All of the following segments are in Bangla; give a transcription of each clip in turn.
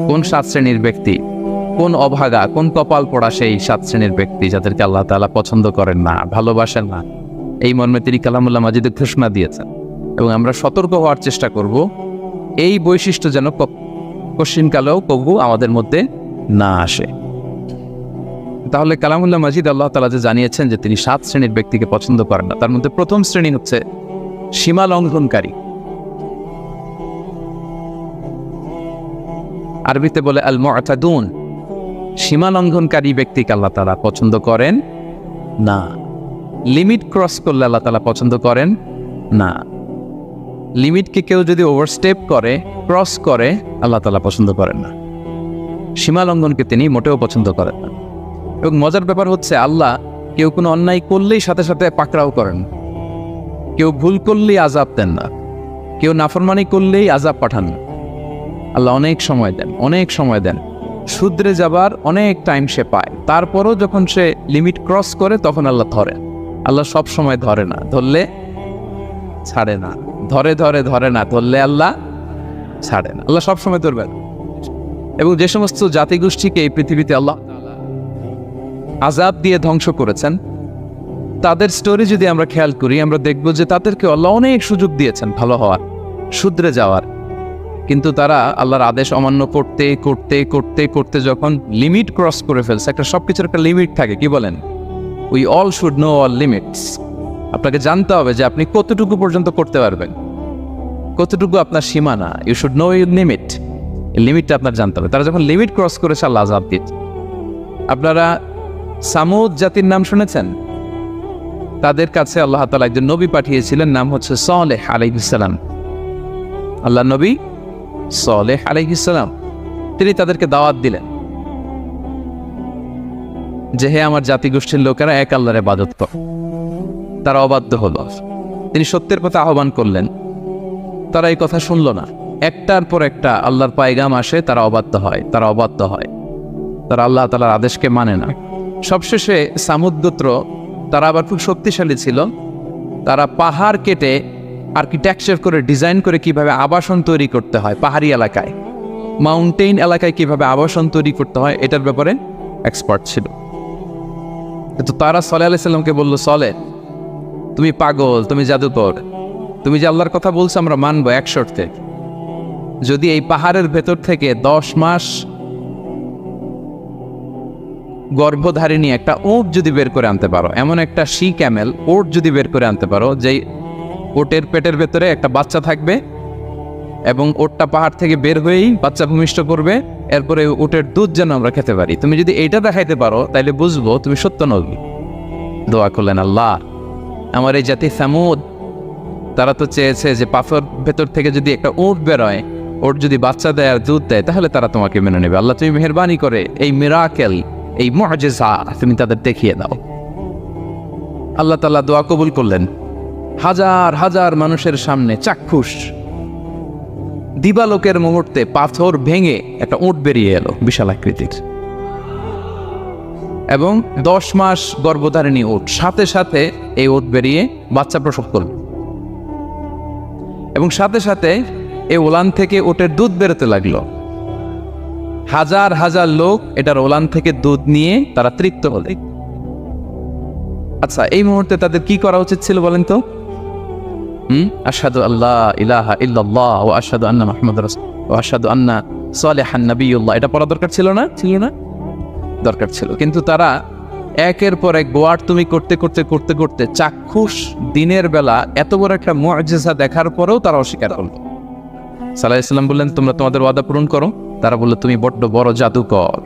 কোন 7 শ্রেণীর ব্যক্তি, কোন অভাগা, কোন কপাল পোড়া সেই 7 শ্রেণীর ব্যক্তি যাদেরকে আল্লাহ তাআলা পছন্দ করেন না, ভালোবাসেন না। এই মর্মে তিনি কালামুল্লাহ মাজিদে ঘোষণা দিয়েছেন এবং আমরা সতর্ক হওয়ার চেষ্টা করব এই বৈশিষ্ট্য যেন কশিনকালেও কবু আমাদের মধ্যে না আসে। তাহলে কালামুল্লাহ মাজিদ আল্লাহ তাআলা যে জানিয়েছেন যে তিনি 7 শ্রেণীর ব্যক্তিকে পছন্দ করেন না, তার মধ্যে প্রথম শ্রেণী হচ্ছে সীমা লঙ্ঘনকারী। আরবিতে বলে আল মুআতাদুন, সীমা লঙ্ঘনকারী ব্যক্তিকে আল্লাহ তাআলা পছন্দ করেন না। লিমিট ক্রস করলে আল্লাহ তাআলা পছন্দ করেন না। লিমিটকে কেউ যদি ওভারস্টেপ করে, ক্রস করে, আল্লাহ তাআলা পছন্দ করেন না। সীমা লঙ্ঘনকে তিনি মোটেও পছন্দ করেন না। এবং মজার ব্যাপার হচ্ছে আল্লাহ কেউ কোনো অন্যায় করলেই সাথে সাথে পাকড়াও করেন, কেউ ভুল করলেই আযাব দেন না, কেউ নাফরমানি করলেই আযাব পাঠান না। আল্লাহ অনেক সময় দেন, অনেক সময় দেন, শুধরে যাবার অনেক টাইম সে পায়। তারপরও যখন সে লিমিট ক্রস করে তখন আল্লাহ ধরেন। আল্লাহ সব সময় ধরে না, ধরলে ছাড়ে না, ধরে ধরে ধরে না, ধরলে আল্লাহ ছাড়ে না। আল্লাহ সব সময় ধরবেন। এবং যে সমস্ত জাতিগোষ্ঠীকে এই পৃথিবীতে আল্লাহ আযাব দিয়ে ধ্বংস করেছেন, তাদের স্টোরি যদি আমরা খেয়াল করি, আমরা দেখব যে তাদেরকে আল্লাহ অনেক সুযোগ দিয়েছেন ভালো হওয়ার, শুধরে যাওয়ার। কিন্তু তারা আল্লাহর আদেশ অমান্য করতে করতে করতে করতে যখন লিমিট ক্রস করে ফেলছে, একটা সবকিছুর একটা লিমিট থাকে, কি বলেন? We all should know all limits. আপনাকে জানতে হবে যে আপনি কতটুকু পর্যন্ত করতে পারবেন, কতটুকু আপনার সীমানা। You should know your limit. এই লিমিটটা আপনার জানতে হবে। তারা যখন লিমিট ক্রস করেছে আল্লাহ আযাব দিয়েছে। আপনারা সামুদ জাতির নাম শুনেছেন? তাদের কাছে আল্লাহ তাআলা একজন নবী পাঠিয়েছিলেন, নাম হচ্ছে সালেহ আলাইহিস সালাম। আল্লাহ নবী সালেহ আলাইহিস সালাম, তিনি তাদেরকে দাওয়াত দিলেন যে হে আমার জাতিগোষ্ঠীর লোকেরা, এক আল্লাহর ইবাদত কর। তারা অবাধ্য হলো। তিনি সত্যের পথে আহ্বান করলেন, তারা এই কথা শুনল না। একটার পর একটা আল্লাহর পায়গাম আসে, তারা অবাধ্য হয়, তারা অবাধ্য হয়, তারা আল্লাহ তাআলার আদেশকে মানে না। সবশেষে সামুদ গোত্র, তারা আবার খুব শক্তিশালী ছিল। তারা পাহাড় কেটে আর্কিটেকচার করে, ডিজাইন করে কিভাবে আবাসন তৈরি করতে হয় পাহাড়ি এলাকায়, মাউন্টেইন এলাকায় কিভাবে আবাসন তৈরি করতে হয়, এটার ব্যাপারে এক্সপার্ট ছিল। তো তারা সালেহ আলাইহিস সালামকে বলল, সালেহ তুমি পাগল, তুমি জাদুকর, তুমি যে আল্লাহর কথা বলছো আমরা মানবো এক শর্তে, যদি এই পাহাড়ের ভেতর থেকে 10 মাস গর্ভধারিণী একটা উট যদি বের করে আনতে পারো, এমন একটা শি ক্যামেল ওট যদি বের করে আনতে পারো, যেই ওটের পেটের ভেতরে একটা বাচ্চা থাকবে এবং ওটটা পাহাড় থেকে বের হয়েই বাচ্চা ভূমিষ্ঠ করবে, এরপরে ওটের দুধ যেন আমরা খেতে পারি, তুমি যদি এইটা দেখাইতে পারো তাইলে বুঝবো তুমি সত্য নবী। দোয়া করলেন, আল্লাহ আমার এই জাতি সামুদ, তারা তো চেয়েছে যে পাথর ভেতর থেকে যদি একটা উট বেরোয়, ওট যদি বাচ্চা দেয় আর দুধ দেয়, তাহলে তারা তোমাকে মেনে নেবে। আল্লাহ তুমি মেহেরবানি করে এই মিরাকেল, এই মুআজিজা তুমি তাদের দেখিয়ে দাও। আল্লাহ তাআলা দোয়া কবুল করলেন। হাজার হাজার মানুষের সামনে চাক্ষুষ দিবালোকের মুহূর্তে পাথর ভেঙে একটা উট বেরিয়ে এলো বিশাল আকৃতির, এবং 10 মাস গর্ভধারিণী উট, সাথে সাথে এই উট বেরিয়ে বাচ্চা প্রসব করল, এবং সাথে সাথে এই ওলান থেকে উটের দুধ বেরোতে লাগলো। হাজার হাজার লোক এটার ওলান থেকে দুধ নিয়ে তারা তৃপ্ত হলো। আচ্ছা, এই মুহূর্তে তাদের কি করা উচিত ছিল বলেন তো? আশহাদু আল্লা ইলাহা ইল্লাল্লাহ ওয়া আশহাদু আন্না মুহাম্মাদুর রাসূলুল্লাহ ওয়া আশহাদু আন্না সালিহান নাবিয়ুল্লাহ, এটা পড়া দরকার ছিল না? ছিল না? দরকার ছিল। কিন্তু তারা একের পর এক গোয়ার তুমি করতে করতে করতে করতে চাক্ষুষ দিনের বেলা এত বড় একটা মুআজিজা দেখার পরেও তারা অস্বীকার করল। সাল্লাল্লাহু আলাইহি ওয়াসাল্লাম বললেন, তোমরা তোমাদের ওয়াদা পূরণ করো। তারা বলল, তুমি বড্ড বড় জাদুকর,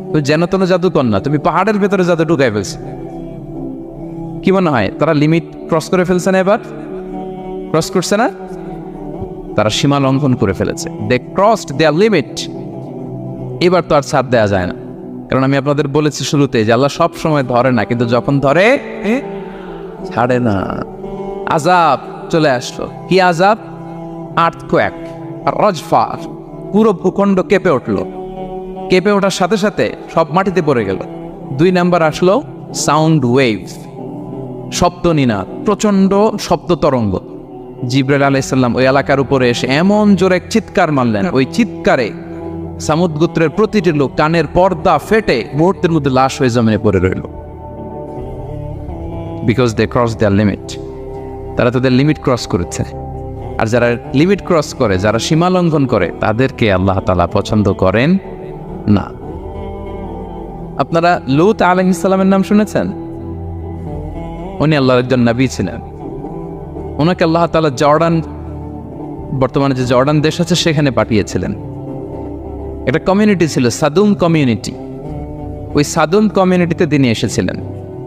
তুমি যেন তেন জাদুকর না, তুমি পাহাড়ের ভেতরে জাদু ঢুকাই ফেলছো। কি মনে হয় তারা লিমিট ক্রস করে ফেলছে না? এবার ক্রস করছে না? তারা সীমা লঙ্ঘন করে ফেলেছে। দে ক্রসড দেয়ার লিমিট। এবার তো আর ছাড় দেওয়া যায় না, কারণ আমি আপনাদের বলেছি শুরুতে যে আল্লাহ সব সময় ধরে না, কিন্তু যখন ধরে ছাড়ে না। আযাব চলে আসলো। কি আযাব? আর্থকোয়েক, রজফা, পুরো ভূখণ্ড কেঁপে উঠলো। কেঁপে ওঠার সাথে সাথে সব মাটিতে পড়ে গেল। 2 নাম্বার আসলো সাউন্ড ওয়েভ, শব্দ নিনাদ, প্রচন্ড শব্দ তরঙ্গ। জিবরাইল আলাইহিস সালাম ওই এলাকার উপরে এসে এমন জোরে চিৎকার মারলেন, ওই চিৎকারে সামুদ গোত্রের প্রতিটি লোক কানের পর্দা ফেটে মুহূর্তের মধ্যে লাশ হয়ে জমিনে পড়ে রইল, because they cross their limit. তারা তাদের লিমিট ক্রস করেছে। আর যারা লিমিট ক্রস করে, যারা সীমা লঙ্ঘন করে, তাদেরকে আল্লাহ তাআলা পছন্দ করেন না। আপনারা লূত আলাইহিস সালামের নাম শুনেছেন? উনি আল্লাহর একজন নবী ছিলেন। ওনাকে আল্লাহ তাআলা জর্ডান, বর্তমানে যে জর্ডান দেশ আছে সেখানে পাঠিয়েছিলেন। একটা কমিউনিটি ছিল সাদুম কমিউনিটি। ওই সাদুম কমিউনিটিতে তিনি এসেছিলেন।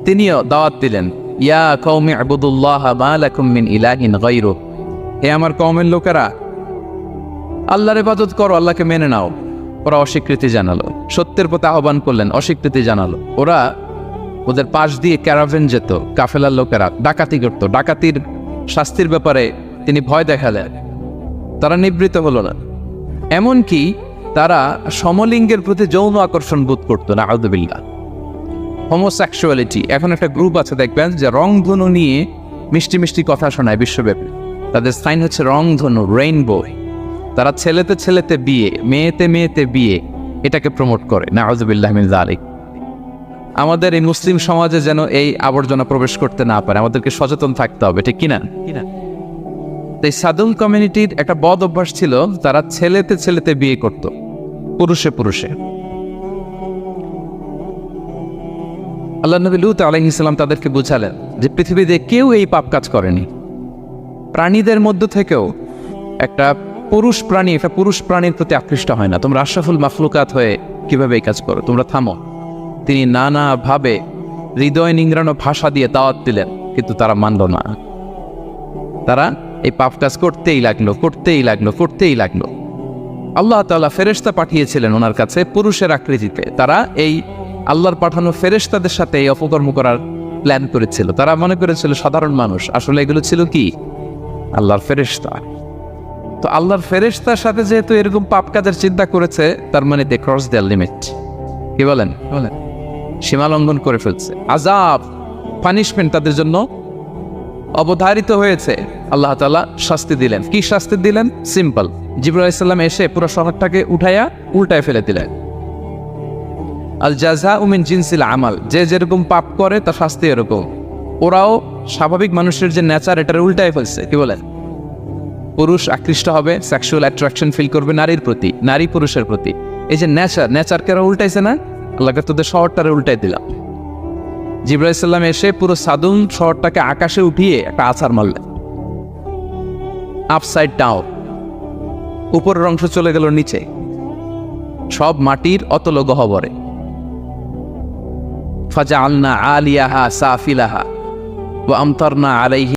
তিনিও দাওয়াত দিলেন, ইয়া কওমি ইবুদুল্লাহ মা লাকুম মিন ইলাহিন গায়রু, হে আমার কওমের লোকেরা, আল্লাহর ইবাদত করো, আল্লাহকে মেনে নাও। ওরা অস্বীকৃতি জানালো। সত্যের পথে আহ্বান করলেন, অস্বীকৃতি জানালো। ওদের পাশ দিয়ে ক্যারাভেন যেত, কাফেলার লোকেরা ডাকাতি করত। ডাকাতির শাস্তির ব্যাপারে তিনি ভয় দেখালেন। তারা নিবৃত্ত হলো না। এমনকি তারা সমলিঙ্গের প্রতি যৌন আকর্ষণ বোধ করতো না, আউযুবিল্লাহ। হোমোসেক্সুয়ালিটি, এখন একটা গ্রুপ আছে দেখবেন যে রংধনু নিয়ে মিষ্টি মিষ্টি কথা শোনায় বিশ্বব্যাপী। তাদের সাইন হচ্ছে রংধনু, রেইনবো। তারা ছেলেতে ছেলেতে বিয়ে, মেয়েতে মেয়েতে বিয়ে, এটাকে প্রমোট করে, নাউযুবিল্লাহ মিন যালিক। আমাদের এই মুসলিম সমাজে যেন এই আবর্জনা প্রবেশ করতে না পারে, আমাদেরকে সচেতন থাকতে হবে, ঠিক কিনা? এই সাদুম কমিউনিটির একটা বদ অভ্যাস ছিল, তারা ছেলেতে ছেলেতে বিয়ে করত, পুরুষে পুরুষে। আল্লাহ নবী লূত আলাইহিস সালাম তাদেরকে বুঝালেন যে পৃথিবীতে কেউ এই পাপ কাজ করেনি। প্রাণীদের মধ্য থেকেও একটা পুরুষ প্রাণীর প্রতি আকৃষ্ট হয় না। তোমরা আশরাফুল মাখলুকাত হয়ে কিভাবে এই কাজ করো? তোমরা থামো। তিনি নানাভাবে হৃদয় নিংড়ানো ভাষা দিয়ে দাওয়াত দিলেন, কিন্তু তারা মানল না। তারা এই পাপ কাজ করতেই লাগলো। আল্লাহ তাআলা ফেরেশতা পাঠিয়েছিলেন ওনার কাছে পুরুষের আকৃতিতে। তারা এই আল্লাহর পাঠানো ফেরেশতাদের সাথে এই অপকর্ম করার প্ল্যান করেছিল। তারা মনে করেছিল সাধারণ মানুষ, আসলে এগুলো ছিল কি? আল্লাহর ফেরেশতা। তো আল্লাহর ফেরেশতার সাথে যেহেতু এরকম পাপ কাজের চিন্তা করেছে, তার মানে দে ক্রস দেয়ার লিমিট। কি বলেন? সীমা লঙ্ঘন করে ফেলছে। আযাব, পানিশমেন্ট তাদের জন্য অবধারিত হয়েছে। আল্লাহ তাআলা শাস্তি দিলেন। কি শাস্তি দিলেন? সিম্পল। জিবরাইল আলাইহিস সালাম এসে পুরো শহরটাকে উল্টায় ফেলে দিলেন। আল জাযাউ মিন জিনসিল আমাল, যে যেরকম পাপ করে তার শাস্তি এরকম। ওরাও স্বাভাবিক মানুষের যে নেচার, এটার উল্টায় ফেলছে। কি বলেন? পুরুষ আকৃষ্ট হবে, সেক্সুয়াল অ্যাট্রাকশন ফিল করবে নারীর প্রতি, নারী পুরুষের প্রতি। এই যে নেচারকে ওরা উল্টাইছে না, আল্লাহকে তোদের শহরটারে উল্টাই দিলাম। জিবরাইল আলাইহিস সালাম এসে পুরো সাদুম শহরটাকে আকাশে উঠিয়ে একটা আছাড় মারলেন, আপসাইড ডাউন। উপরের অংশ চলে গেল নিচে, সব মাটির অতল গহ্বরে। ফাজআলনা আলিয়াহা সাফিলাহা ওয়া আমতারনা আলাইহি